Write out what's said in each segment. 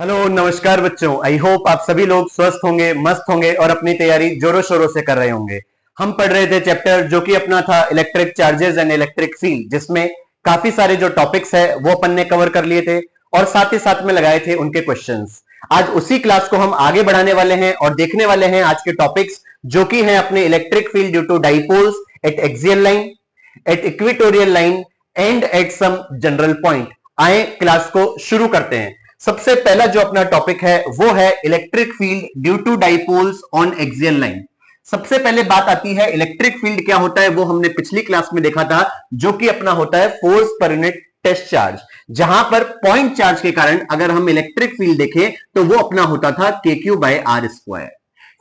Hello नमस्कार बच्चों। I hope आप सभी लोग स्वस्थ होंगे, मस्त होंगे और अपनी तैयारी जोरों शोरों से कर रहे होंगे। हम पढ़ रहे थे चैप्टर जो कि अपना था electric charges and electric field, जिसमें काफी सारे जो टॉपिक्स है वो अपन ने कवर कर लिए थे और साथ ही साथ में लगाए थे उनके क्वेश्चंस। आज उसी क्लास को हम आगे बढ़ाने वाले हैं और देखने वाले हैं आज के टॉपिक्स जो कि हैं अपने electric field due to dipoles at axial line, at equatorial line and at some general point. आए क्लास को शुरू करते हैं। सबसे पहला जो अपना टॉपिक है वो है electric field due to dipoles on axial line. सबसे पहले बात आती है इलेक्ट्रिक फील्ड क्या होता है, वो हमने पिछली क्लास में देखा था, जो कि अपना होता है force per unit test charge, जहां पर पॉइंट चार्ज के कारण अगर हम इलेक्ट्रिक फील्ड देखें तो वो अपना होता था KQ/R²।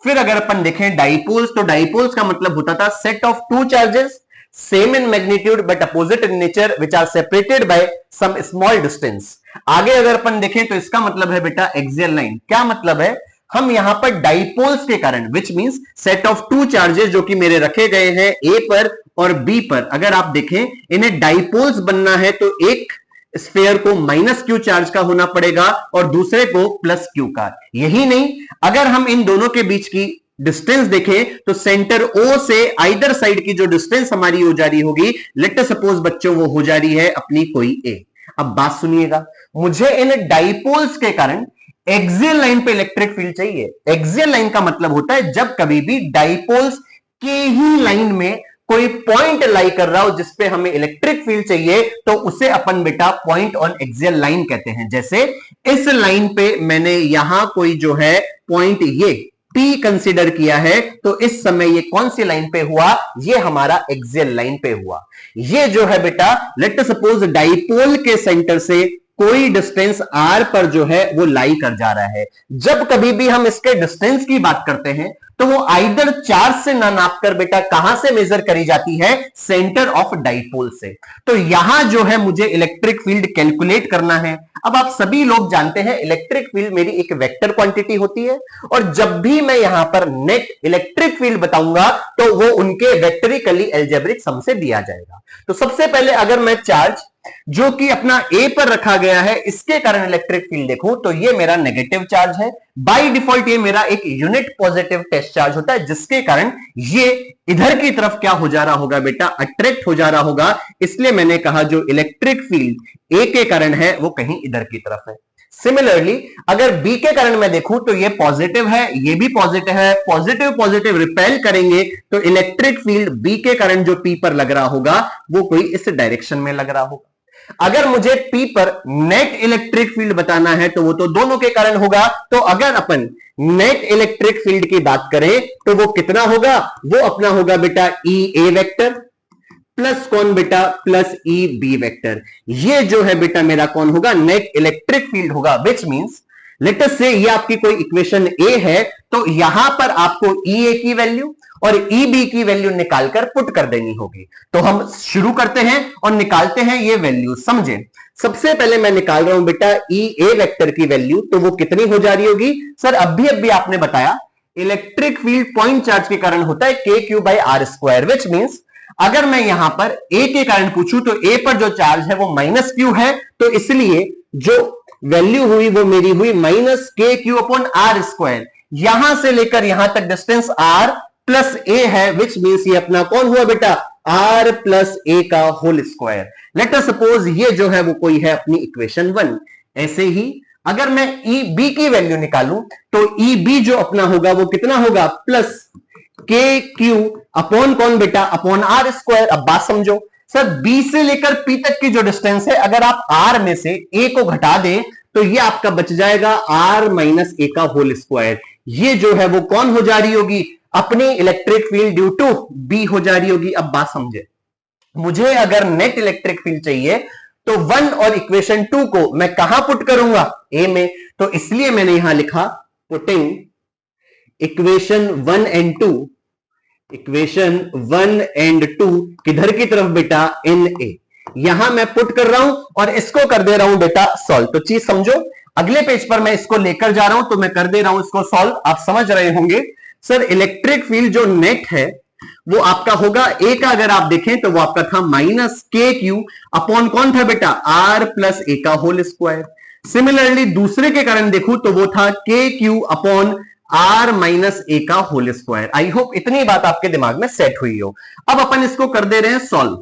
फिर अगर अपन देखें डाइपोल्स, तो डाइपोल्स का मतलब होता था set of two charges same in magnitude but opposite in nature which are separated by some small distance. आगे अगर अपन देखें तो इसका मतलब है बेटा एक्सियल लाइन। क्या मतलब है, हम यहां पर डाइपोल्स के कारण which means set of two charges जो कि मेरे रखे गए हैं ए पर और बी पर, अगर आप देखें इन्हें डाइपोल्स बनना है तो एक स्फेयर को -q चार्ज का होना पड़ेगा और दूसरे को +q का। यही नहीं, अगर हम इन दोनों के बीच की डिस्टेंस देखें तो सेंटर O से आइदर साइड की जो डिस्टेंस हमारी हो जा रही होगी, लेट सपोज बच्चों वो हो जा रही है अपनी कोई A। अब बात सुनिएगा, मुझे इन डाइपोल्स के कारण एक्सियल लाइन पे इलेक्ट्रिक फील्ड चाहिए। एक्सियल लाइन का मतलब होता है जब कभी भी डाइपोल्स के ही लाइन में कोई पॉइंट लाई कर रहा हो जिसपे हमें इलेक्ट्रिक फील्ड चाहिए, तो उसे अपन बेटा पॉइंट ऑन एक्सियल लाइन कहते हैं। जैसे इस लाइन पे मैंने यहां कोई जो है पॉइंट ये P कंसीडर किया है, तो इस समय ये कौन सी लाइन पे हुआ, ये हमारा एक्सियल लाइन पे हुआ। ये जो है बेटा लेट सपोज डाइपोल के सेंटर से कोई डिस्टेंस r पर जो है वो लाई कर जा रहा है। जब कभी भी हम इसके डिस्टेंस की बात करते हैं तो वो आइदर चार्ज से ना नापकर बेटा कहां से मेजर करी जाती है, सेंटर ऑफ डाइपोल से। तो यहां जो है मुझे इलेक्ट्रिक फील्ड कैलकुलेट करना है। अब आप सभी लोग जानते हैं इलेक्ट्रिक फील्ड मेरी एक वेक्टर क्वांटिटी होती है और जब भी मैं यहां पर नेट इलेक्ट्रिक फील्ड बताऊंगा तो वो उनके वेक्टरिकली अलजेब्रिक सम से दिया जाएगा। तो सबसे पहले अगर मैं चार्ज जो कि अपना ए पर रखा गया है इसके कारण इलेक्ट्रिक फील्ड देखूं तो ये मेरा नेगेटिव चार्ज है। बाय डिफॉल्ट ये मेरा एक यूनिट पॉजिटिव टेस्ट चार्ज होता है, जिसके कारण ये इधर की तरफ क्या हो जा रहा होगा बेटा, अट्रैक्ट हो जा रहा होगा। इसलिए मैंने कहा जो इलेक्ट्रिक फील्ड ए के कारण है वो कहीं इधर की तरफ है। सिमिलरली अगर बी के कारण मैं देखूं तो ये पॉजिटिव है, ये भी पॉजिटिव है, पॉजिटिव पॉजिटिव रिपेल करेंगे तो इलेक्ट्रिक फील्ड बी के कारण जो पी पर लग रहा होगा वो कोई इस डायरेक्शन में लग रहा होगा। अगर मुझे P पर नेट इलेक्ट्रिक फील्ड बताना है तो वो तो दोनों के कारण होगा। तो अगर अपन नेट इलेक्ट्रिक फील्ड की बात करें तो वो कितना होगा, वो अपना होगा बेटा EA वेक्टर प्लस कौन बेटा, प्लस EB वेक्टर। ये जो है बेटा मेरा कौन होगा, नेट इलेक्ट्रिक फील्ड होगा। विच मींस लेट अस से ये आपकी कोई इक्वेशन A है तो यहां पर आपको EA की वैल्यू और EB की वैल्यू निकालकर पुट कर देनी होगी। तो हम शुरू करते हैं और निकालते हैं ये वैल्यू। समझे, सबसे पहले मैं निकाल रहा हूं बेटा EA वेक्टर की वैल्यू, तो वो कितनी हो जा रही होगी सर, अभी आपने बताया इलेक्ट्रिक फील्ड पॉइंट चार्ज के कारण होता है KQ/R²। विच मींस अगर मैं यहां पर A के कारण पूछूं तो A पर जो चार्ज है वो -Q है, तो इसलिए जो वैल्यू हुई वो मेरी हुई -KQ/R²। यहां से लेकर यहां तक डिस्टेंस R प्लस A है, विच मींस ये अपना कौन हुआ बेटा, R प्लस A का whole square. Let us suppose ये जो है वो कोई है अपनी इक्वेशन 1। ऐसे ही अगर मैं EB की वैल्यू निकालूं तो EB जो अपना होगा वो कितना होगा, प्लस KQ अपॉन कौन बेटा, अपॉन R²। अब बात समझो सर, B से लेकर P तक की जो डिस्टेंस है अगर आप R में से A को घटा दें तो ये आपका बच जाएगा R माइनस A का होल स्क्वायर। ये जो है वो कौन हो जा रही होगी, अपनी electric field due to B हो जा रही होगी। अब बात समझे, मुझे अगर नेट इलेक्ट्रिक फील्ड चाहिए तो 1 और इक्वेशन 2 को मैं कहां पुट करूंगा, A में। तो इसलिए मैंने यहां लिखा putting equation 1 and 2, equation 1 and 2 किधर की तरफ बेटा, इन A। यहां मैं पुट कर रहा हूं और इसको कर दे रहा हूं बेटा सॉल्व। तो चीज समझो, अगले पेज पर मैं इसको लेकर जा रहा हूं तो मैं कर दे रहा हूं इसको सॉल्व। आप समझ रहे होंगे सर, इलेक्ट्रिक फील्ड जो नेट है वो आपका होगा A का, अगर आप देखें तो वो आपका था -KQ अपॉन कौन था बेटा, R प्लस A का होल स्क्वायर। सिमिलरली दूसरे के कारण देखूं तो वो था के क्यू अपॉन आर माइनस ए का होल स्क्वायर। आई होप इतनी बात आपके दिमाग में सेट हुई हो। अब अपन इसको कर दे रहे हैं सॉल्व,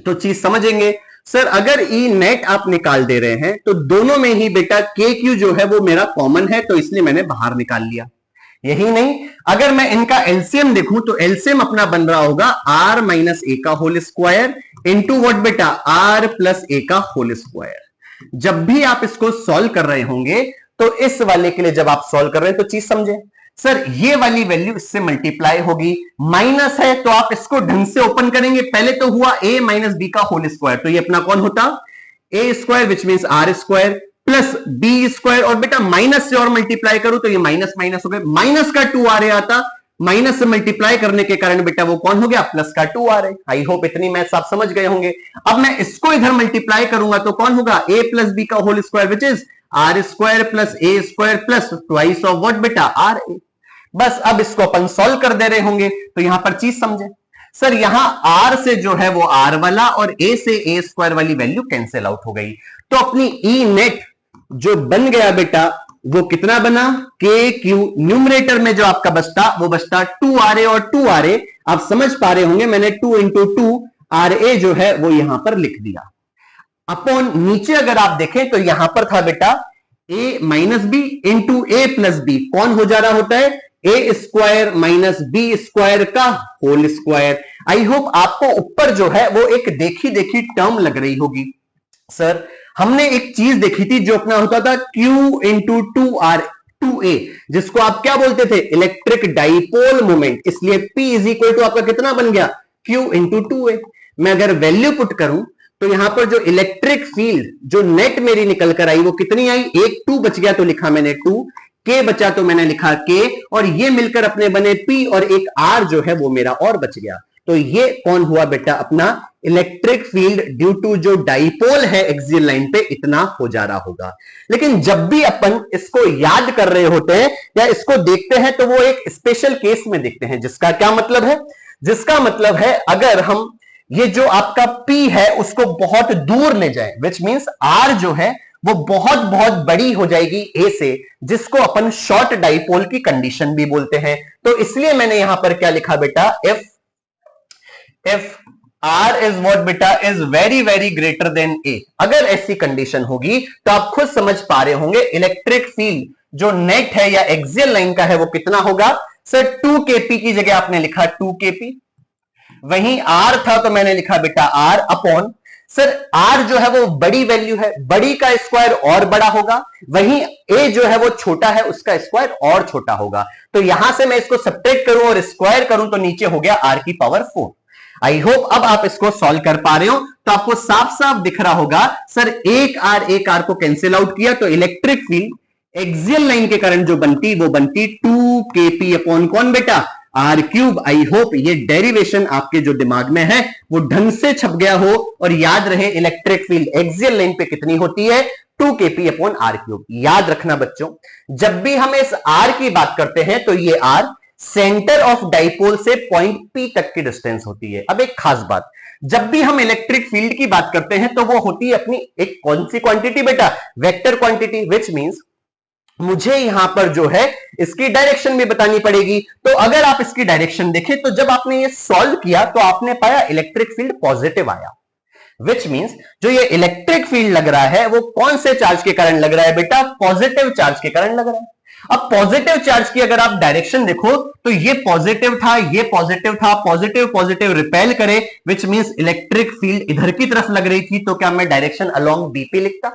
तो चीज समझेंगे। सर अगर ई नेट आप निकाल दे रहे हैं तो दोनों में ही बेटा के क्यू जो है वो मेरा कॉमन है, तो इसलिए मैंने बाहर निकाल लिया। यही नहीं, अगर मैं इनका एलसीएम देखूं तो एलसीएम अपना बन रहा होगा आर माइनस ए का होल स्क्वायर इंटू व्हाट बेटा, आर प्लस ए का होल स्क्वायर। जब भी आप इसको सॉल्व कर रहे होंगे तो इस वाले के लिए जब आप सॉल्व कर रहे हैं तो चीज समझे। सर ये वाली वैल्यू इससे मल्टीप्लाई होगी, माइनस है तो आप इसको ढंग से ओपन करेंगे। पहले तो हुआ ए माइनस बी का होल स्क्वायर, तो ये अपना कौन होता, A square which means R square plus B square, और बेटा माइनस से और मल्टीप्लाई करूं तो ये माइनस माइनस हो गए, माइनस का 2r आता, माइनस से मल्टीप्लाई करने के कारण बेटा वो कौन हो गया, प्लस का 2r। आई होप इतनी मैथ्स आप समझ गए होंगे। अब मैं इसको इधर मल्टीप्लाई करूंगा तो कौन होगा, a प्लस बी का whole square which is R square plus A square plus twice of what बेटा, आर ए। बस अब इसको अपन सॉल्व कर दे रहे होंगे तो यहां पर चीज समझे। सर यहां r से जो है वो r वाला और a से a स्क्वायर वाली वैल्यू कैंसिल आउट हो गई, तो अपनी ई नेट जो बन गया बेटा वो कितना बना, के क्यू। न्यूमरेटर में जो आपका बचता वो बचता 2ra और 2ra। आप समझ पा रहे होंगे मैंने 2 इंटू 2 ra जो है वो यहां पर लिख दिया। अपॉन नीचे अगर आप देखें तो यहां पर था बेटा a minus B into A plus B, कौन हो जा रहा होता है, A square minus B square का होल स्क्वायर। आई होप आपको ऊपर जो है वो एक देखी देखी टर्म लग रही होगी। सर हमने एक चीज देखी थी जो अपना होता था Q इंटू 2A, जिसको आप क्या बोलते थे, इलेक्ट्रिक डाइपोल मोमेंट। इसलिए P इज इक्वल टू आपका कितना बन गया, Q इंटू 2A। मैं अगर वैल्यू पुट करूं तो यहां पर जो इलेक्ट्रिक फील्ड जो नेट मेरी निकल कर आई वो कितनी आई, एक 2 बच गया तो लिखा मैंने 2, K बचा तो मैंने लिखा K, और ये मिलकर अपने बने P, और एक R जो है वो मेरा और बच गया। तो ये कौन हुआ बेटा, अपना इलेक्ट्रिक फील्ड ड्यू टू जो डाइपोल है एक्सियल लाइन पे इतना हो जा रहा होगा। लेकिन जब भी अपन इसको याद कर रहे होते हैं या इसको देखते हैं तो वो एक स्पेशल केस में देखते हैं, जिसका क्या मतलब है, जिसका मतलब है अगर हम ये जो आपका P है उसको बहुत दूर ले जाए, विच मींस R जो है वो बहुत बहुत बड़ी हो जाएगी A से, जिसको अपन शॉर्ट डाइपोल की कंडीशन भी बोलते हैं। तो इसलिए मैंने यहां पर क्या लिखा बेटा, if R is what बेटा is very very greater than A। अगर ऐसी कंडीशन होगी तो आप खुद समझ पा रहे होंगे इलेक्ट्रिक फील्ड जो नेट है या एक्सियल लाइन का है वो कितना होगा। सर 2kp की जगह आपने लिखा 2kp, वहीं R था तो मैंने लिखा बेटा R अपॉन, सर R जो है वो बड़ी वैल्यू है, बड़ी का स्क्वायर और बड़ा होगा, वहीं A जो है वो छोटा है उसका स्क्वायर और छोटा होगा। तो यहां से मैं इसको सब्ट्रैक्ट करूं और स्क्वायर करूं तो नीचे हो गया R की पावर 4। आई होप अब आप इसको सॉल्व कर पा रहे हो, तो आपको साफ साफ दिख रहा होगा। सर एक आर को कैंसिल आउट किया तो इलेक्ट्रिक फील्ड एक्सियल लाइन के कारण जो बनती वो बनती 2kp अपॉन कौन बेटा, आर क्यूब। आई होप ये डेरिवेशन आपके जो दिमाग में है वो ढंग से छप गया हो और याद रहे इलेक्ट्रिक फील्ड एक्सियल लाइन पे कितनी होती है, 2kp अपॉन आर क्यूब। याद रखना बच्चों, जब भी हम इस आर की बात करते हैं तो ये आर सेंटर ऑफ डाइपोल से पॉइंट P तक की डिस्टेंस होती है। अब एक खास बात, जब भी हम इलेक्ट्रिक फील्ड की बात करते हैं तो वो होती है अपनी एक कौन सी क्वांटिटी बेटा, वेक्टर क्वांटिटी, विच मींस मुझे यहां पर जो है इसकी डायरेक्शन भी बतानी पड़ेगी। तो अगर आप इसकी डायरेक्शन देखें तो जब आपने ये सॉल्व किया तो आपने पाया इलेक्ट्रिक फील्ड पॉजिटिव आया, विच मींस जो ये इलेक्ट्रिक फील्ड लग रहा है वो कौन से चार्ज के कारण लग रहा है बेटा, पॉजिटिव चार्ज के कारण लग रहा है। अब पॉजिटिव चार्ज की अगर आप डायरेक्शन देखो तो ये पॉजिटिव था, ये पॉजिटिव था, पॉजिटिव पॉजिटिव रिपेल करे, विच मींस इलेक्ट्रिक फील्ड इधर की तरफ लग रही थी, तो क्या मैं डायरेक्शन अलोंग बीपी लिखता।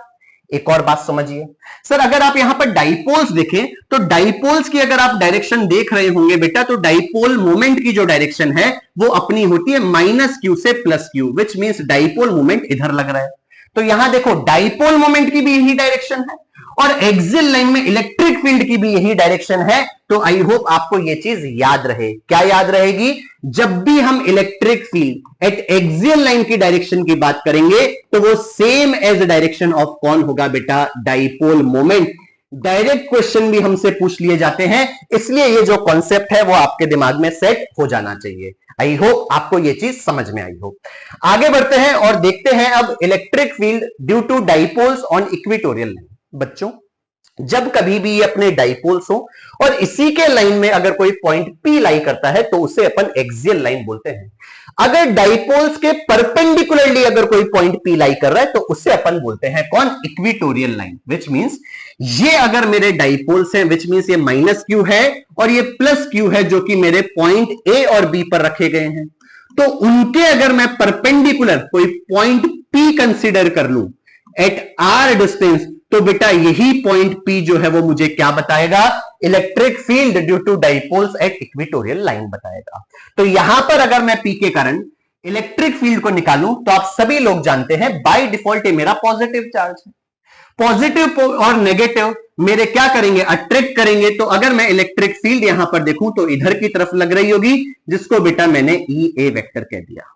एक और बात समझिए सर, अगर आप यहां पर डाइपोल्स देखें तो डाइपोल्स की अगर आप डायरेक्शन देख रहे होंगे बेटा तो डाइपोल मोमेंट की जो डायरेक्शन है वो अपनी होती है -q से +q, which means dipole moment इधर लग रहा है। तो यहां देखो डाइपोल मोमेंट की भी यही डायरेक्शन है और एक्सियल लाइन में इलेक्ट्रिक फील्ड की भी यही डायरेक्शन है। तो आई होप आपको ये चीज याद रहे। क्या याद रहेगी, जब भी हम electric field eight axial line की डायरेक्शन की बात करेंगे तो वो सेम एज डायरेक्शन ऑफ कौन होगा बेटा, डाइपोल मोमेंट। डायरेक्ट क्वेश्चन भी हमसे पूछ लिए जाते हैं, इसलिए ये जो कॉन्सेप्ट है वो आपके दिमाग में सेट हो जाना चाहिए। आई होप आपको ये चीज समझ में आई हो। आगे बढ़ते हैं और देखते हैं अब electric field due to dipoles on equatorial line. बच्चों, जब कभी भी ये अपने डाइपोल्स हो और इसी के लाइन में अगर कोई पॉइंट P लाई करता है तो उसे अपन एक्सियल लाइन बोलते हैं। अगर डाइपोल्स के परपेंडिकुलरली अगर कोई पॉइंट P लाई कर रहा है तो उसे अपन बोलते हैं कौन? Equatorial line. विच मींस ये अगर मेरे डाइपोल्स हैं, विच मींस ये माइनस Q है और ये प्लस Q है, जो कि मेरे पॉइंट A और B पर रखे गए हैं, तो उनके अगर मैं परपेंडिकुलर कोई पॉइंट P कंसीडर कर लूं एट R डिस्टेंस, तो बेटा यही पॉइंट P जो है वो मुझे क्या बताएगा? Electric field due to dipoles at equatorial line बताएगा। तो यहां पर अगर मैं P के कारण इलेक्ट्रिक फील्ड को निकालूं तो आप सभी लोग जानते हैं बाय डिफॉल्ट ये मेरा पॉजिटिव चार्ज है। पॉजिटिव और नेगेटिव मेरे क्या करेंगे? अट्रैक्ट करेंगे। तो अगर मैं इलेक्ट्रिक फील्ड यहां पर देखूं तो इधर की तरफ लग रही होगी, जिसको बेटा मैंने EA वेक्टर कह दिया।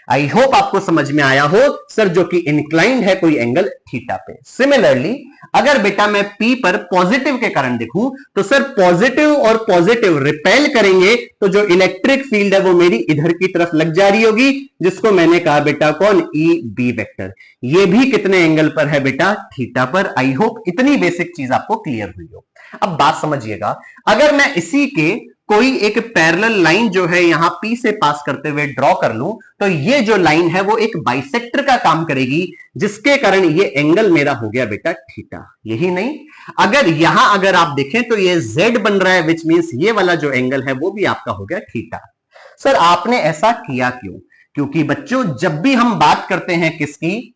आई होप आपको समझ में आया हो सर, जो कि इंक्लाइंड है कोई एंगल थीटा पे। सिमिलरली अगर बेटा मैं P पर पॉजिटिव के कारण देखूं तो सर पॉजिटिव और पॉजिटिव रिपेल करेंगे, तो जो इलेक्ट्रिक फील्ड है वो मेरी इधर की तरफ लग जा रही होगी, जिसको मैंने कहा बेटा कौन? EB vector. ये भी कितने एंगल पर है बेटा? थीटा पर। आई होप इतनी बेसिक चीज आपको क्लियर हुई हो। अब बात समझिएगा, अगर मैं इसी के कोई एक पैरेलल लाइन जो है यहां P से पास करते हुए ड्रॉ कर लूं, तो ये जो लाइन है वो एक बाइसेक्टर का काम करेगी, जिसके कारण ये एंगल मेरा हो गया बेटा थीटा। यही नहीं, अगर यहां अगर आप देखें तो ये Z बन रहा है, विच मींस ये वाला जो एंगल है वो भी आपका हो गया थीटा। सर आपने ऐसा किया क्यों? क्योंकि बच्चों जब भी हम बात करते हैं किसकी?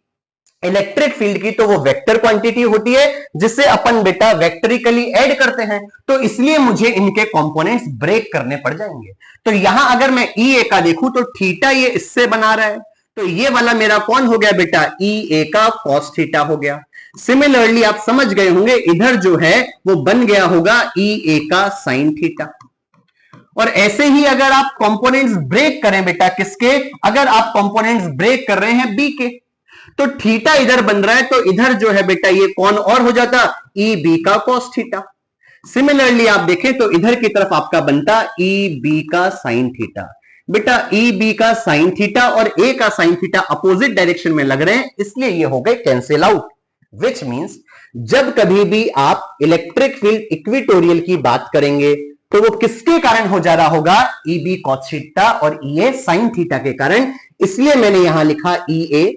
इलेक्ट्रिक फील्ड की, तो वो वेक्टर क्वांटिटी होती है जिसे अपन बेटा वेक्टरिकली ऐड करते हैं, तो इसलिए मुझे इनके कंपोनेंट्स ब्रेक करने पड़ जाएंगे। तो यहां अगर मैं EA का देखूं तो थीटा ये इससे बना रहा है, तो ये वाला मेरा कौन हो गया बेटा? EA का cos थीटा हो गया। सिमिलरली आप समझ गए होंगे इधर जो है वो बन गया होगा EA का sin थीटा। और ऐसे ही अगर आप कंपोनेंट्स ब्रेक करें बेटा किसके? अगर आप कंपोनेंट्स ब्रेक कर रहे हैं B के, तो थीटा इधर बन रहा है, तो इधर जो है बेटा ये कौन और हो जाता? EB का cos थीटा। सिमिलरली आप देखें तो इधर की तरफ आपका बनता EB का sin थीटा। बेटा EB का sin थीटा और A का sin थीटा अपोजिट डायरेक्शन में लग रहे हैं, इसलिए ये हो गए कैंसिल आउट। विच मींस जब कभी भी आप इलेक्ट्रिक फील्ड इक्विटोरियल की बात करेंगे तो वो किसके कारण हो जा रहा होगा? EB cos थीटा और EA sin थीटा के कारण। इसलिए मैंने यहां लिखा EA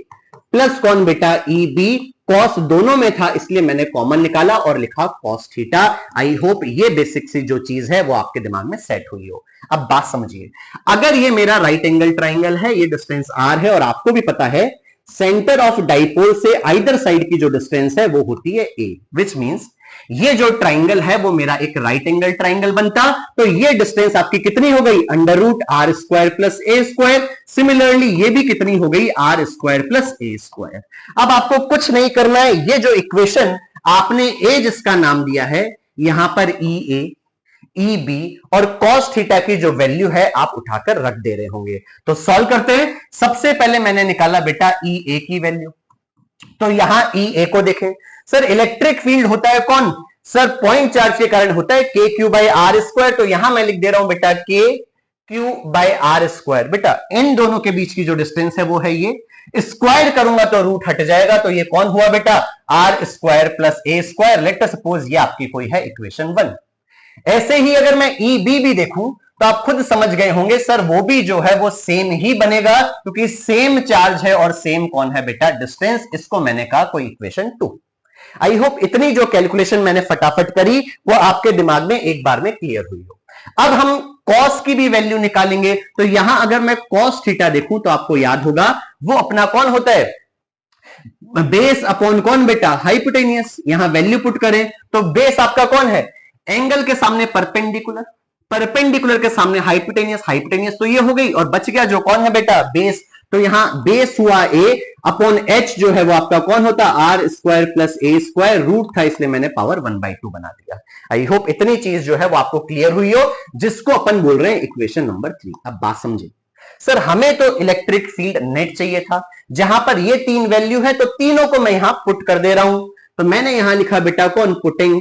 प्लस कौन बेटा? EB। कॉस दोनों में था इसलिए मैंने कॉमन निकाला और लिखा cos थीटा। आई होप ये बेसिक सी जो चीज है वो आपके दिमाग में सेट हुई हो। अब बात समझिए, अगर ये मेरा राइट एंगल ट्राइंगल है, ये डिस्टेंस R है, और आपको भी पता है सेंटर ऑफ डाइपोल से आइदर साइड की जो डिस्टेंस है वो होती है A, विच मींस ये जो ट्राइंगल है वो मेरा एक राइट एंगल ट्राइंगल बनता, तो ये डिस्टेंस आपकी कितनी हो गई? Under root R square plus A square. Similarly ये भी कितनी हो गई? R square plus A square. अब आपको कुछ नहीं करना है, ये जो इक्वेशन आपने A जिसका नाम दिया है, यहां पर EA, EB और cos थीटा की जो वैल्यू है आप उठाकर रख दे रहे होंगे। तो सॉल्व करते हैं। सबसे पहले मैंने निकाला बेटा EA की वैल्यू, तो यहां EA को देखें। सर इलेक्ट्रिक फील्ड होता है कौन? सर पॉइंट चार्ज के कारण होता है KQ बाई R स्क्वायर। तो यहां मैं लिख दे रहा हूं बेटा KQ बाई R स्क्वायर। बेटा इन दोनों के बीच की जो डिस्टेंस है वो है ये, स्क्वायर करूंगा तो रूट हट जाएगा, तो ये कौन हुआ बेटा? R square plus A square. Let us suppose ये आपकी कोई है इक्वेशन 1। ऐसे ही अगर मैं EB भी देखूं तो आप खुद समझ गए होंगे सर वो भी जो है वो सेम ही बनेगा, क्योंकि सेम चार्ज है और सेम कौन है बेटा? डिस्टेंस। इसको मैंने कहा कोई इक्वेशन 2। आई होप इतनी जो कैलकुलेशन मैंने फटाफट करी वो आपके दिमाग में एक बार में क्लियर हुई हो। अब हम cos की भी वैल्यू निकालेंगे, तो यहां अगर मैं cos थीटा देखूं तो आपको याद होगा वो अपना कौन होता है? बेस अपॉन कौन बेटा? हाइपोटेनियस। यहां वैल्यू पुट करें तो बेस आपका कौन है? एंगल के सामने परपेंडिकुलर, परपेंडिकुलर के सामने हाइपोटेनियस, हाइपोटेनियस तो ये हो गई, और बच गया जो कौन है बेटा? बेस। तो यहां बेस हुआ A अपॉन H जो है वो आपका कौन होता? R square plus A square. Root था इसलिए मैंने पावर 1/2 बना दिया। आई होप इतनी चीज जो है वो आपको क्लियर हुई हो, जिसको अपन बोल रहे हैं इक्वेशन नंबर 3। अब बात समझिए, सर हमें तो इलेक्ट्रिक फील्ड नेट चाहिए था, जहां पर ये 3 वैल्यू है तो तीनों को मैं यहां पुट कर दे रहा हूं। तो मैंने यहां लिखा बेटा कौन? पुटिंग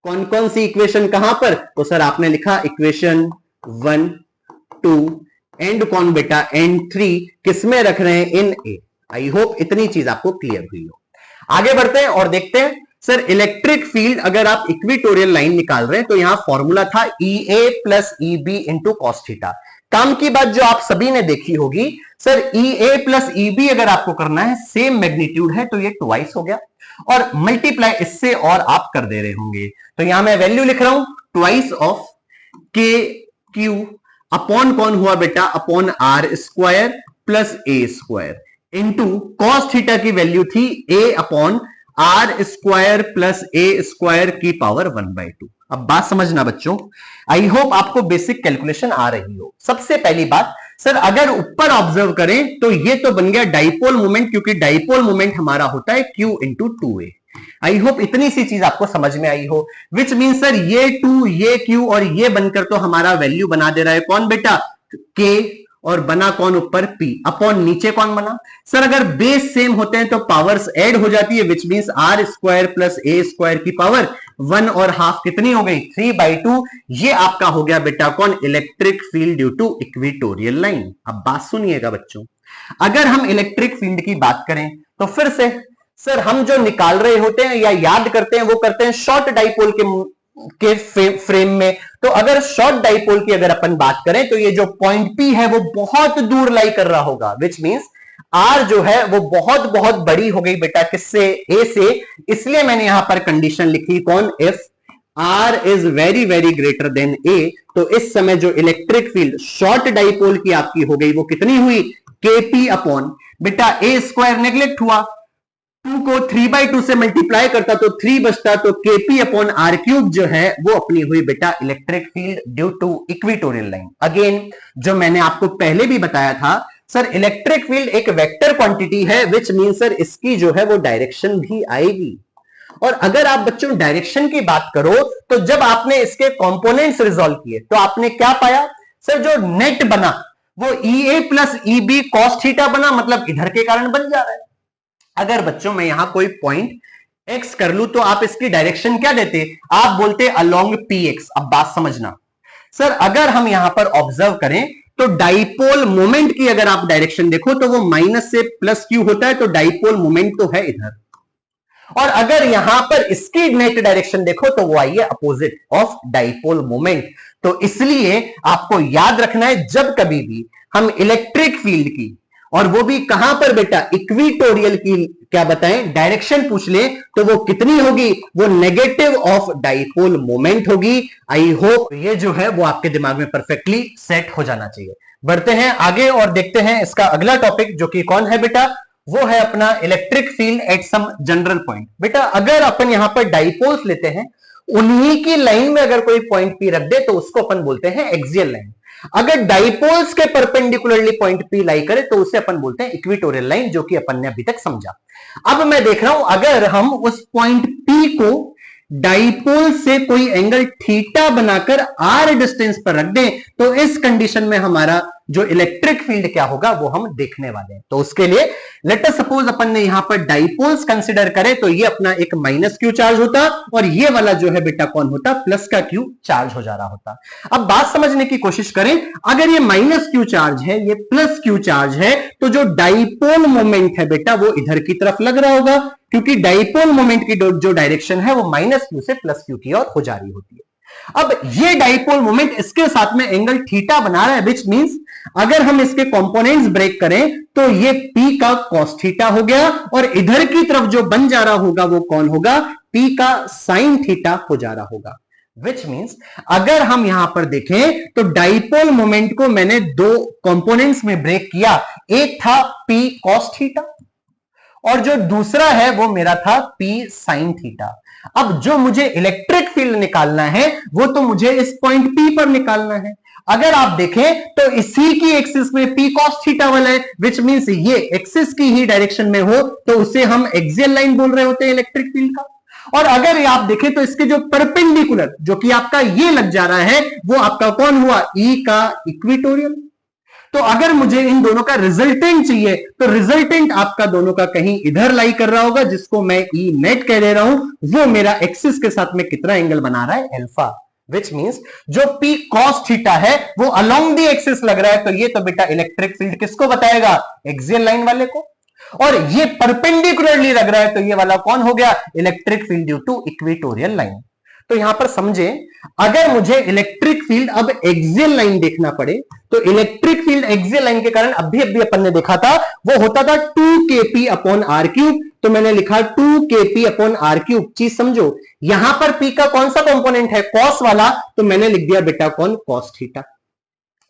कौन कौन सी इक्वेशन कहां पर? तो सर आपने लिखा इक्वेशन 1, 2 एंड कौन बेटा? एंड 3 किसमें रख रहे हैं? इन A। आई होप इतनी चीज आपको क्लियर हुई हो। आगे बढ़ते हैं और देखते हैं सर इलेक्ट्रिक फील्ड अगर आप इक्विटोरियल लाइन निकाल रहे हैं तो यहां फॉर्मूला था EA plus EB into cos theta. काम की बात जो आप सभी ने देखी होगी, सर EA प्लस EB अगर आपको करना है, सेम मैग्नीट्यूड है तो ये ट्वाइस हो गया, और मल्टीप्लाई इससे और आप कर दे रहे होंगे। तो यहां मैं वैल्यू लिख रहा हूं twice of K Q upon कौन हुआ बेटा, upon R square plus A square into cos theta की वैल्यू थी A upon R square plus A square की पावर 1/2। अब बात समझना बच्चों, आई होप आपको बेसिक कैलकुलेशन आ रही हो। सबसे पहली बात, सर अगर ऊपर ऑब्जर्व करें तो ये तो बन गया डाइपोल मोमेंट, क्योंकि डाइपोल मोमेंट हमारा होता है Q into 2A। I hope इतनी सी चीज आपको समझ में आई हो। विच मीन सर ये 2 ये Q और ये बनकर तो हमारा वैल्यू बना दे रहा है कौन बेटा, K, और बना कौन ऊपर P, अपॉन नीचे कौन बना, सर अगर बेस सेम होते हैं तो पावर्स ऐड हो जाती है, which means R square plus A square की पावर 1 और हाफ कितनी हो गई, 3/2। ये आपका हो गया बेटा कौन, electric field due to equatorial line. अब बात सुनिएगा बच्चों, अगर हम इलेक्ट्रिक फील्ड की बात करें तो फिर से सर हम जो निकाल रहे होते हैं या याद करते हैं वो करते हैं शॉर्ट डाइपोल के फ्रेम में। तो अगर शॉर्ट डाइपोल की अगर अपन बात करें तो ये जो पॉइंट P है वो बहुत दूर लाई कर रहा होगा, विच मींस R जो है वो बहुत बहुत बड़ी हो गई बेटा किससे, A से। इसलिए मैंने यहां पर कंडीशन लिखी कौन, if R is very very greater than A, तो इस समय जो इलेक्ट्रिक फील्ड शॉर्ट डाइपोल की आपकी हो गई वो कितनी हुई, KP अपॉन बेटा A स्क्वायर नेग्लेक्ट हुआ, 2 को 3/2 से मल्टीप्लाई करता तो 3 बचता, तो KP अपॉन R क्यूब जो है वो अपनी हुई बेटा electric field due to equatorial line. Again जो मैंने आपको पहले भी बताया था, सर इलेक्ट्रिक फील्ड एक वेक्टर क्वांटिटी है, विच मीन सर इसकी जो है वो डायरेक्शन भी आएगी। और अगर आप बच्चों डायरेक्शन की बात करो तो जब आपने इसके कंपोनेंट्स रिजॉल्व किए तो आपने क्या पाया, सर जो नेट बना वो EA plus EB cos theta बना, मतलब इधर के कारण बन जा रहा है। अगर बच्चों मैं यहां कोई पॉइंट x कर लूं तो आप इसकी डायरेक्शन क्या देते, आप बोलते अलोंग PX। अब बात समझना, सर अगर हम यहां पर ऑब्जर्व करें तो डाइपोल मोमेंट की अगर आप डायरेक्शन देखो तो वो माइनस से प्लस Q होता है, तो डाइपोल मोमेंट तो है इधर, और अगर यहां पर इसकी नेट डायरेक्शन देखो तो वो आई है अपोजिट ऑफ डाइपोल मोमेंट। तो इसलिए आपको याद रखना है जब कभी भी हम इलेक्ट्रिक फील्ड की, और वो भी कहां पर बेटा, इक्वेटोरियल की क्या बताएं डायरेक्शन पूछ ले तो वो कितनी होगी, वो नेगेटिव ऑफ डाइपोल मोमेंट होगी। आई होप ये जो है वो आपके दिमाग में परफेक्टली सेट हो जाना चाहिए। बढ़ते हैं आगे और देखते हैं इसका अगला टॉपिक जो कि कौन है बेटा, वो है अपना electric field at some general point. बेटा अगर अपन यहां पर डाइपोल्स लेते हैं, उन्हीं की लाइन में अगर कोई पॉइंट P रख दे तो उसको अपन बोलते हैं एक्सियल लाइन। अगर डाइपोल्स के परपेंडिकुलरली पॉइंट P लाई करे तो उसे अपन बोलते हैं इक्वेटोरियल लाइन, जो कि अपन ने अभी तक समझा। अब मैं देख रहा हूं अगर हम उस पॉइंट P को डाइपोल से कोई एंगल थीटा बनाकर r डिस्टेंस पर रख दें तो इस कंडीशन में हमारा जो इलेक्ट्रिक फील्ड क्या होगा वो हम देखने वाले हैं। तो उसके लिए लेट अस सपोज अपन ने यहां पर डाइपोल्स कंसीडर करें तो ये अपना एक माइनस Q चार्ज होता और ये वाला जो है बेटा कौन होता, प्लस का Q चार्ज हो जा रहा होता। अब बात समझने की कोशिश करें, अगर ये माइनस Q चार्ज है, ये प्लस Q चार्ज है, तो जो डाइपोल मोमेंट है बेटा वो इधर की तरफ लग रहा होगा, क्योंकि डाइपोल मोमेंट की जो डायरेक्शन है वो माइनस Q से प्लस Q की ओर हो जा रही होती है। अब ये डाइपोल मोमेंट इसके साथ में एंगल थीटा बना रहा है, विच मींस अगर हम इसके कंपोनेंट्स ब्रेक करें तो ये P का cos थीटा हो गया, और इधर की तरफ जो बन जा रहा होगा वो कौन होगा, P का sin थीटा हो जा रहा होगा। विच मींस अगर हम यहां पर देखें तो डाइपोल मोमेंट को मैंने दो कंपोनेंट्स में ब्रेक किया, एक था P cos थीटा और जो दूसरा है वो मेरा था P sin थीटा। अब जो मुझे इलेक्ट्रिक फील्ड निकालना है वो तो मुझे इस पॉइंट P पर निकालना है। अगर आप देखें तो इसी की एक्सिस में P cos थीटा वाला है, विच मींस ये एक्सिस की ही डायरेक्शन में हो तो उसे हम एक्सियल लाइन बोल रहे होते हैं इलेक्ट्रिक फील्ड का। और अगर आप देखें तो इसके जो परपेंडिकुलर जो कि आपका ये लग जा रहा है वो आपका कौन हुआ, E का इक्वेटोरियल। तो अगर मुझे इन दोनों का रिजल्टेंट चाहिए तो रिजल्टेंट आपका दोनों का कहीं इधर लाई कर रहा होगा, जिसको मैं E नेट कह दे रहा हूं, वो मेरा एक्सिस के साथ में कितना एंगल बना रहा है, अल्फा। विच मींस जो P cos थीटा है वो अलोंग दी एक्सिस लग रहा है, तो ये तो बेटा इलेक्ट्रिक फील्ड किसको बताएगा, एक्सियल लाइन वाले को। और ये परपेंडिकुलरली लग रहा है, तो ये वाला कौन हो गया? Electric field due to equatorial line. तो यहां पर समझे, अगर मुझे इलेक्ट्रिक फील्ड अब एक्सियल लाइन देखना पड़े, तो इलेक्ट्रिक फील्ड एक्सियल लाइन के कारण अभी अभी अपन ने देखा था, वो होता था 2kp अपॉन आर क्यूब। तो मैंने लिखा 2kp अपॉन आर क्यूब। चीज समझो, यहां पर p का कौन सा कंपोनेंट है? कॉस वाला, तो मैंने लिख दिया बेटा कौन? Cos theta.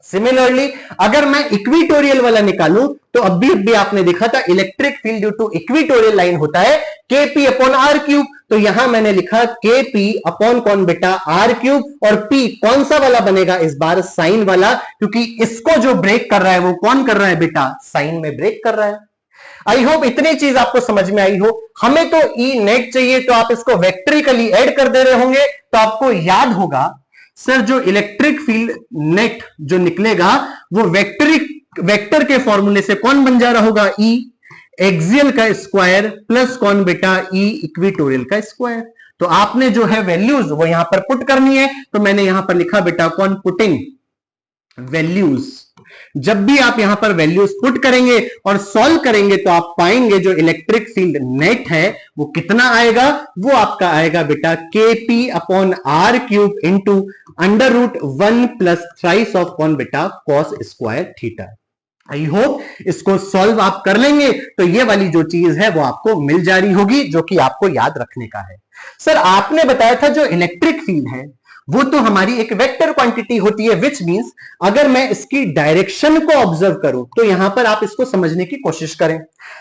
सिमिलरली अगर मैं इक्वेटोरियल वाला निकालूं, तो अभी आपने देखा था electric field due to equatorial line होता है kp अपॉन आर क्यूब। तो यहां मैंने लिखा kp अपॉन कौन बेटा? R cube. और p कौन सा वाला बनेगा इस बार? साइन वाला, क्योंकि इसको जो ब्रेक कर रहा है वो कौन कर रहा है बेटा? साइन में ब्रेक कर रहा है। आई होप इतनी चीज आपको समझ में आई हो। हमें तो ई नेट चाहिए, तो आप इसको वेक्टरिकली ऐड कर दे रहे होंगे, तो आपको याद होगा सर जो इलेक्ट्रिक फील्ड नेट जो निकलेगा वो वेक्टर के फॉर्मूले से कौन बन जा रहा होगा? ई एक्सियल का स्क्वायर प्लस कौन बेटा? ई इक्वेटोरियल का स्क्वायर। तो आपने जो है वैल्यूज वो यहां पर पुट करनी है, तो मैंने यहां पर लिखा बेटा कौन? Putting values. जब भी आप यहां पर वैल्यूज पुट करेंगे और सॉल्व करेंगे, तो आप पाएंगे जो इलेक्ट्रिक फील्ड नेट है वो कितना आएगा? वो आपका आएगा बेटा kp upon R cube into under root 1 plus thrice of कौन बेटा? Cos square theta. I hope इसको सॉल्व आप कर लेंगे, तो ये वाली जो चीज है वो आपको मिल जा रही होगी, जो कि आपको याद रखने का है। सर आपने बताया था जो इलेक्ट्रिक फील्ड है वो तो हमारी एक वेक्टर क्वांटिटी होती है, विच मींस अगर मैं इसकी डायरेक्शन को ऑब्जर्व करूं, तो यहां पर आप इसको समझने की कोशिश करें।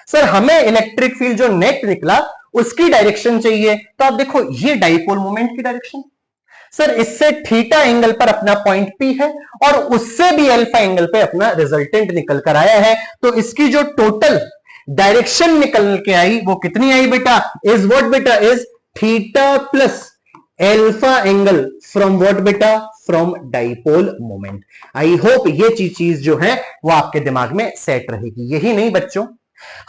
सर हमें इलेक्ट्रिक फील्ड जो नेट निकला उसकी डायरेक्शन चाहिए, तो आप देखो ये डाइपोल मोमेंट की डायरेक्शन। सर इससे थीटा एंगल पर अपना पॉइंट P है, और उससे भी अल्फा एंगल पे अपना रिजल्टेंट निकल कर आया है। तो इसकी जो टोटल डायरेक्शन निकल के आई वो कितनी आई बेटा? इज व्हाट बेटा? Is theta plus alpha angle from what बेटा? From dipole moment. I hope ये चीज जो है वो आपके दिमाग में सेट रहेगी। यही नहीं बच्चों,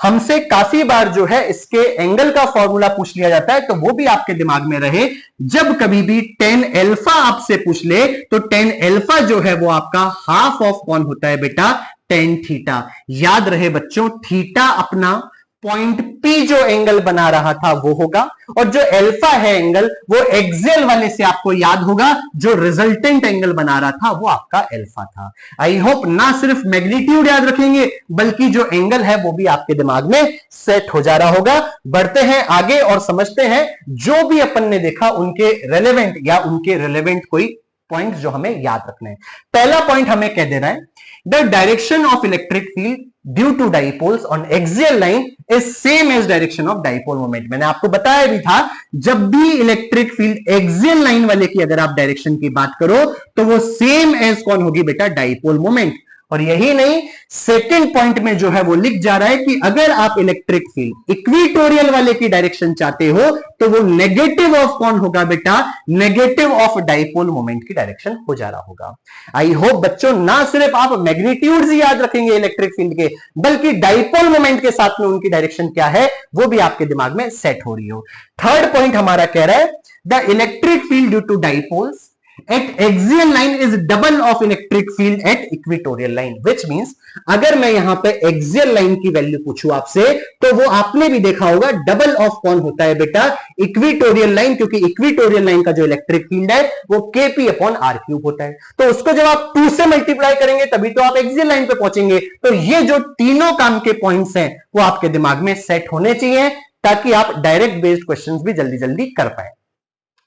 हमसे काफी बार जो है इसके एंगल का फॉर्मूला पूछ लिया जाता है, तो वो भी आपके दिमाग में रहे। जब कभी भी टेन एल्फा आपसे पूछ ले, तो टेन एल्फा जो है वो आपका हाफ ऑफ कौन होता है बेटा? Tan theta. याद रहे बच्चों, थीटा अपना पॉइंट P जो एंगल बना रहा था वो होगा, और जो एल्फा है एंगल वो एक्सियल वाले से आपको याद होगा, जो रिजल्टेंट एंगल बना रहा था वो आपका एल्फा था। आई होप ना सिर्फ मैग्नीट्यूड याद रखेंगे, बल्कि जो एंगल है वो भी आपके दिमाग में सेट हो जा रहा होगा। बढ़ते हैं आगे और समझते हैं जो भी अपन ने देखा उनके रेलेवेंट या उनके रेलेवेंट कोई पॉइंट जो हमें याद रखने हैं। पहला पॉइंट हमें कह देना है, the direction of electric field due to dipoles on axial line is same as direction of dipole moment. मैंने आपको बताया भी था, जब भी इलेक्ट्रिक फील्ड एक्सियल लाइन वाले की अगर आप डायरेक्शन की बात करो, तो वो सेम एज कौन होगी बेटा? Dipole moment. और यही नहीं, सेकंड पॉइंट में जो है वो लिख जा रहा है कि अगर आप इलेक्ट्रिक फील्ड इक्वेटोरियल वाले की डायरेक्शन चाहते हो, तो वो नेगेटिव ऑफ कौन होगा बेटा? नेगेटिव ऑफ डाइपोल मोमेंट की डायरेक्शन हो जा रहा होगा। आई होप बच्चों ना सिर्फ आप मैग्नीट्यूड ही याद रखेंगे इलेक्ट्रिक फील्ड के, बल्कि डाइपोल मोमेंट के साथ में उनकी डायरेक्शन क्या है वो भी आपके दिमाग में सेट हो रही हो। थर्ड पॉइंट हमारा कह रहा है, the electric field due to dipoles at axial line is double of electric field at equatorial line, which means अगर मैं यहां पे एक्सियल लाइन की वैल्यू पूछूं आपसे, तो वो आपने भी देखा होगा डबल ऑफ कौन होता है बेटा? इक्वेटोरियल लाइन, क्योंकि इक्वेटोरियल लाइन का जो इलेक्ट्रिक फील्ड है वो kp अपॉन आर क्यूब होता है। तो उसको जब आप 2 से मल्टीप्लाई करेंगे तभी तो आप एक्सियल लाइन पे पहुंचेंगे। तो ये जो तीनों काम के पॉइंट्स हैं वो आपके दिमाग में सेट होने चाहिए, ताकि आप डायरेक्ट बेस्ड क्वेश्चंस भी जल्दी जल्दी कर पाए।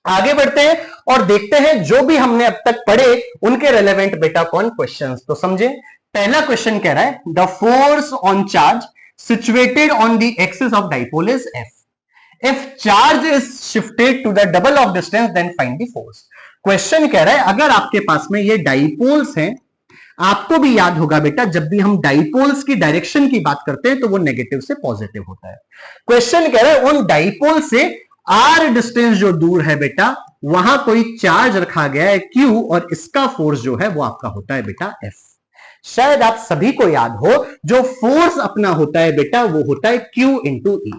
आगे बढ़ते हैं और देखते हैं जो भी हमने अब तक पढ़े उनके रेलेवेंट बेटा कौन क्वेश्चंस। तो समझे, पहला क्वेश्चन कह रहा है, the force on charge situated on the axis of dipole is F। If charge is shifted to the double of distance then find the force. Question कह रहा है, अगर आपके पास में ये डाइपोल्स हैं, आपको भी याद होगा बेटा जब भी हम डाइपोल्स की डायरेक्शन की बात करते हैं तो वो नेगेटिव से पॉजिटिव होता है। क्वेश्चन कह रहा है, उन डाइपोल से आर डिस्टेंस जो दूर है बेटा, वहां कोई चार्ज रखा गया है Q, और इसका फोर्स जो है वो आपका होता है बेटा F। शायद आप सभी को याद हो, जो फोर्स अपना होता है बेटा वो होता है Q इंटू E।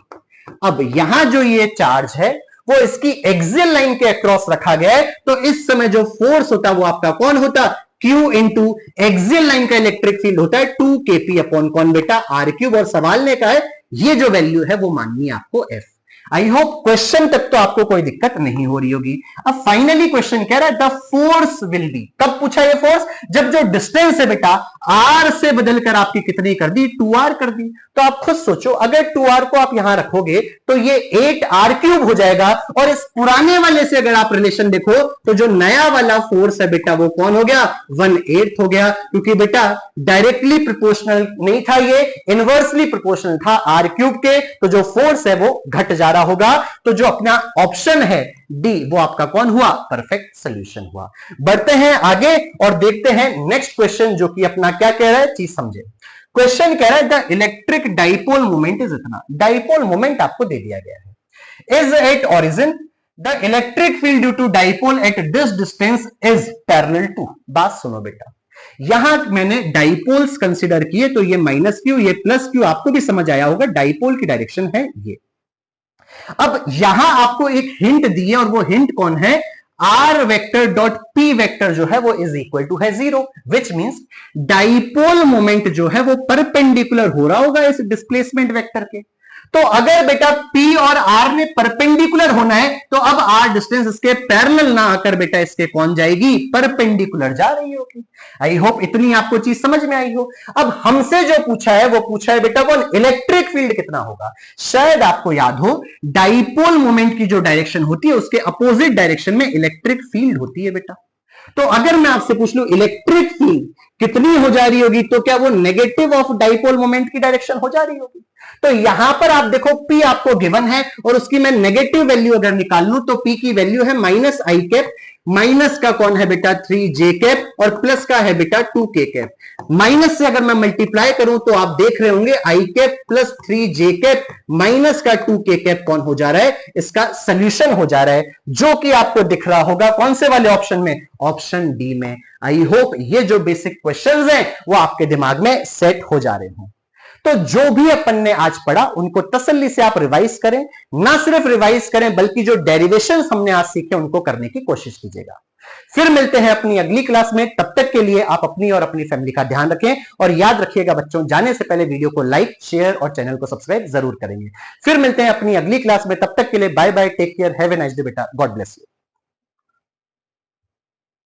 अब यहां जो ये चार्ज है वो इसकी एक्सियल लाइन के अक्रॉस रखा गया है, तो इस समय जो फोर्स होता है वो आपका कौन होता? Q इंटू एक्सियल लाइन का इलेक्ट्रिक फील्ड होता है 2kp अपॉन कौन बेटा? R cube. और सवाल ने कहा है ये जो वैल्यू है वो माननी है आपको f। आई होप क्वेश्चन तक तो आपको कोई दिक्कत नहीं हो रही होगी। अब फाइनली क्वेश्चन कह रहा है द फोर्स विल बी, कब पूछा ये फोर्स, जब जो डिस्टेंस है बेटा r से बदलकर आपकी कितनी कर दी, 2r कर दी। तो आप खुद सोचो अगर 2r को आप यहां रखोगे तो ये 8r³ हो जाएगा, और इस पुराने वाले से अगर आप रिलेशन देखो तो जो नया वाला फोर्स है बेटा वो कौन हो गया, 1/8 हो गया, क्योंकि बेटा डायरेक्टली प्रोपोर्शनल नहीं था, ये इनवर्सली प्रोपोर्शनल था r³ के, तो जो फोर्स है वो घट जा रहा होगा। तो जो अपना ऑप्शन है डी वो आपका कौन हुआ, परफेक्ट सॉल्यूशन हुआ। बढ़ते हैं आगे और देखते हैं नेक्स्ट क्वेश्चन जो कि अपना क्या कह रहा है, चीज समझे। क्वेश्चन कह रहा है the electric dipole moment is इतना, डाइपोल मोमेंट आपको दे दिया गया है, is at origin the electric field due to dipole at this distance is parallel to. बात सुनो बेटा, यहां मैंने डाइपोल्स कंसीडर किए तो ये -q ये +q, आपको भी समझ आया होगा डाइपोल की डायरेक्शन है ये। अब यहां आपको एक हिंट दी है और वो हिंट कौन है, r vector dot p vector जो है वो इज इक्वल टू है 0, विच मींस डाइपोल मोमेंट जो है वो परपेंडिकुलर हो रहा होगा इस डिस्प्लेसमेंट वेक्टर के। तो अगर बेटा p और r ने परपेंडिकुलर होना है तो अब r डिस्टेंस इसके पैरेलल ना आकर बेटा इसके कौन जाएगी, परपेंडिकुलर जा रही होगी। आई होप इतनी आपको चीज समझ में आई हो। अब हमसे जो पूछा है वो पूछा है बेटा कौन, इलेक्ट्रिक फील्ड कितना होगा। शायद आपको याद हो डाइपोल मोमेंट की जो डायरेक्शन होती है उसके अपोजिट डायरेक्शन में इलेक्ट्रिक फील्ड होती है बेटा। तो अगर मैं आपसे पूछ लूं इलेक्ट्रिक फील्ड कितनी हो जा रही होगी, तो क्या वो नेगेटिव ऑफ डाइपोल मोमेंट की डायरेक्शन हो जा रही होगी। तो यहां पर आप देखो P आपको गिवन है और उसकी मैं नेगेटिव वैल्यू अगर निकाल लूं तो P की वैल्यू है -i, माइनस का कौन है बेटा 3j और प्लस का है बेटा 2k। माइनस से अगर मैं मल्टीप्लाई करूं तो आप देख रहे होंगे i प्लस 3j माइनस का 2k कौन हो जा रहा है, इसका सोल्यूशन हो जा रहा है, जो कि आपको दिख रहा होगा कौन से वाले ऑप्शन में, ऑप्शन डी में। आई होप ये जो बेसिक क्वेश्चंस हैं वो आपके दिमाग में सेट हो जा रहे हो। तो जो भी अपन ने आज पढ़ा उनको तसल्ली से आप रिवाइज करें, ना सिर्फ रिवाइज करें बल्कि जो डेरिवेशंस हमने आज सीखे उनको करने की कोशिश कीजिएगा। फिर मिलते हैं अपनी अगली क्लास में, तब तक के लिए आप अपनी और अपनी फैमिली का ध्यान रखें और याद रखिएगा बच्चों, जाने से पहले वीडियो को लाइक शेयर और चैनल को सब्सक्राइब जरूर करेंगे। फिर मिलते हैं अपनी अगली क्लास में, तब तक के लिए bye bye, take care, have a nice day बेटा, गॉड ब्लेस यू।